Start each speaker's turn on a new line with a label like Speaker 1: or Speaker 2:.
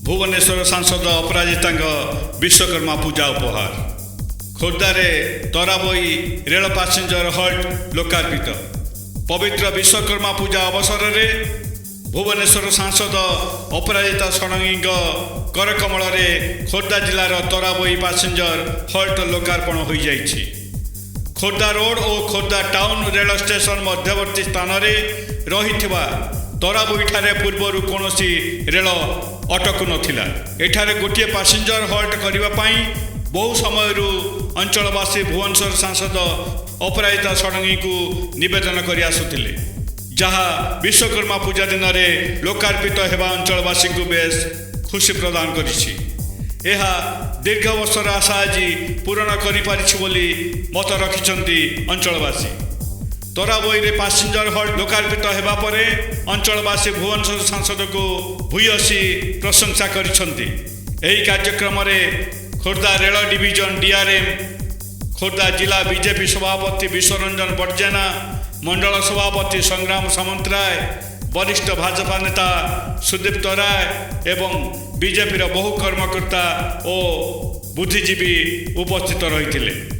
Speaker 1: भुवनेश्वर सांसद अपराजिता विश्वकर्मा पूजा उपहार खोर्धारे तराबई rail passenger हल्ट लोकार्पित पवित्र विश्वकर्मा पूजा अवसर में भुवनेश्वर सांसद अपराजिता षडंगी करकमल खोर्धा जिलार तराबई पैसेंजर हल्ट लोकार्पण हो जाइछि। खोर्धा रोड और खोर्धा टाउन रेल स्टेशन मध्यवर्ती स्थान में रही तराबई ठारे पूर्वर कौन रेल अटकु नथिला। एठारे गोटे पैसेंजर हल्ट करने बहु समय अंचलवासी भुवनेश्वर सांसद अपराजिता षडंगी को निवेदन कर आसुथिले, जहाँ विश्वकर्मा पूजा दिन में लोकार्पित होगा अंचलवासी को बेस खुशी प्रदान करिछि। यह दीर्घ वर्षर आशा आज पूरण करि मत रखिछन्ति अंचलवासी। तराबई रे पैसेंजर हल्ट लोकार्पित होगा पर अंचलवासी भुवनेश्वर सांसद को भूयसी प्रशंसा करिछन्ति। एही कार्यक्रम में Khordha rail division DRM, Khordha जिला बीजेपी सभापति विश्वरंजन बड़जेना, मंडल सभापति संग्राम सामंतराय, वरिष्ठ भाजपा नेता सुदीप्त राय एवं बीजेपी बहु कर्मकर्ता और बुद्धिजीवी उपस्थित रही।